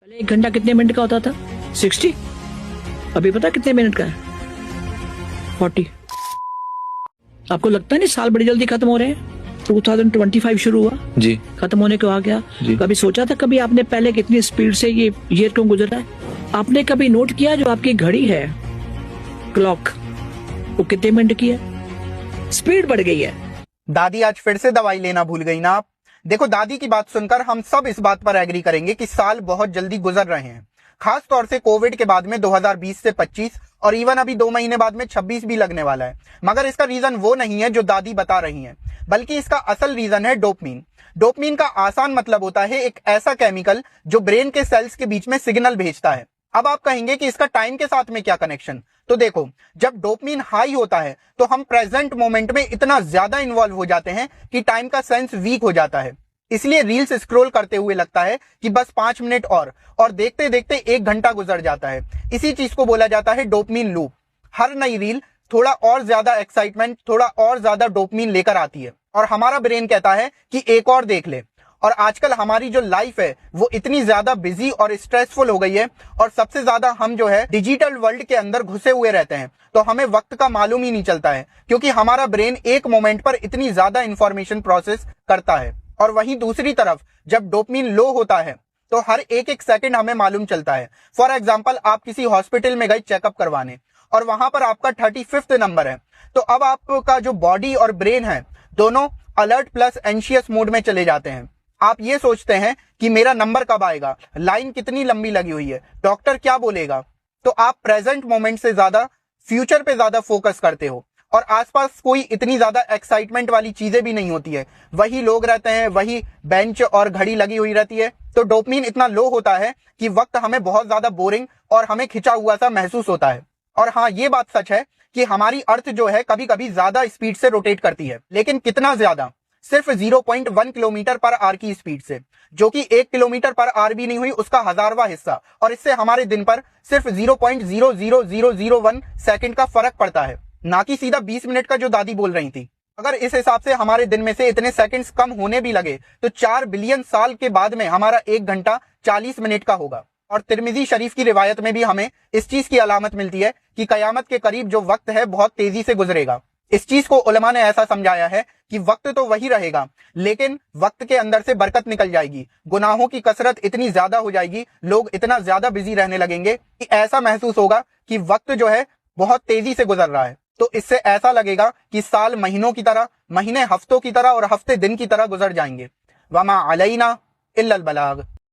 पहले 1 घंटा कितने मिनट का होता था? 60। अभी पता कितने मिनट का है? 40। आपको लगता नहीं साल बड़ी जल्दी खत्म हो रहे हैं? 2025 शुरू हुआ जी, खत्म होने को आ गया जी। कभी सोचा था कभी आपने पहले कितनी स्पीड से ये ईयर क्यों गुजरा है? आपने कभी नोट किया जो आपकी घड़ी है क्लॉक वो कितने मिनट की है? स्पीड बढ़ गई है। दादी आज फिर से दवाई लेना भूल गई ना आप। देखो, दादी की बात सुनकर हम सब इस बात पर एग्री करेंगे कि साल बहुत जल्दी गुजर रहे हैं। खास तौर से कोविड के बाद में 2020 से 25 और इवन अभी 2 महीने बाद में 26 भी लगने वाला है। मगर इसका रीजन वो नहीं है जो दादी बता रही हैं, बल्कि इसका असल रीजन है डोपामिन। डोपामिन का आसान मतलब होता है एक ऐसा केमिकल जो ब्रेन के सेल्स के बीच में सिग्नल भेजता है। अब आप कहेंगे कि इसका टाइम के साथ में क्या कनेक्शन? तो देखो, जब डोपामिन हाई होता है तो हम प्रेजेंट मोमेंट में इतना ज्यादा इन्वॉल्व हो जाते हैं कि टाइम का सेंस वीक हो जाता है। इसलिए रील्स स्क्रॉल करते हुए लगता है कि बस 5 मिनट और देखते देखते 1 घंटा गुजर जाता है। इसी चीज को बोला जाता है डोपामिन लूप। हर नई रील थोड़ा और ज्यादा एक्साइटमेंट, थोड़ा और ज्यादा डोपामिन लेकर आती है और हमारा ब्रेन कहता है कि एक और देख ले। और आजकल हमारी जो लाइफ है वो इतनी ज्यादा बिजी और स्ट्रेसफुल हो गई है और सबसे ज्यादा हम जो है डिजिटल वर्ल्ड के अंदर घुसे हुए रहते हैं, तो हमें वक्त का मालूम ही नहीं चलता है, क्योंकि हमारा ब्रेन एक मोमेंट पर इतनी ज्यादा इंफॉर्मेशन प्रोसेस करता है। और वहीं दूसरी तरफ जब डोपामिन लो होता है तो हर एक एक सेकंड हमें मालूम चलता है। फॉर एग्जाम्पल, आप किसी हॉस्पिटल में गए चेकअप करवाने और वहां पर आपका 35th नंबर है, तो अब आपका जो बॉडी और ब्रेन है दोनों अलर्ट प्लस एंशियस मोड में चले जाते हैं। आप ये सोचते हैं कि मेरा नंबर कब आएगा, लाइन कितनी लंबी लगी हुई है, डॉक्टर क्या बोलेगा। तो आप प्रेजेंट मोमेंट से ज्यादा फ्यूचर पे ज्यादा फोकस करते हो और आसपास कोई इतनी ज्यादा एक्साइटमेंट वाली चीजें भी नहीं होती है। वही लोग रहते हैं, वही बेंच और घड़ी लगी हुई रहती है। तो डोपामिन इतना लो होता है कि वक्त हमें बहुत ज्यादा बोरिंग और हमें खिंचा हुआ सा महसूस होता है। और हाँ, ये बात सच है कि हमारी अर्थ जो है कभी कभी ज्यादा स्पीड से रोटेट करती है, लेकिन कितना ज्यादा? सिर्फ 0.1 किलोमीटर पर आवर की स्पीड से, जो कि 1 किलोमीटर पर आवर भी नहीं हुई, उसका 1000वां हिस्सा। और इससे हमारे दिन पर सिर्फ 0.00001 सेकंड का फर्क पड़ता है, ना कि सीधा 20 मिनट का जो दादी बोल रही थी। अगर इस हिसाब से हमारे दिन में से इतने सेकंड्स कम होने भी लगे तो 4 बिलियन साल के बाद में हमारा 1 घंटा 40 मिनट का होगा। और तिरमिजी शरीफ की रिवायत में भी हमें इस चीज की अलामत मिलती है कि कयामत के करीब जो वक्त है बहुत तेजी से गुजरेगा। इस चीज को उलमा ने ऐसा समझाया है कि वक्त तो वही रहेगा, लेकिन वक्त के अंदर से बरकत निकल जाएगी, गुनाहों की कसरत इतनी ज्यादा हो जाएगी, लोग इतना ज्यादा बिजी रहने लगेंगे कि ऐसा महसूस होगा कि वक्त जो है बहुत तेजी से गुजर रहा है। तो इससे ऐसा लगेगा कि साल महीनों की तरह, महीने हफ्तों की तरह और हफ्ते दिन की तरह गुजर जाएंगे। वमा अलैना इल्लल बलाग।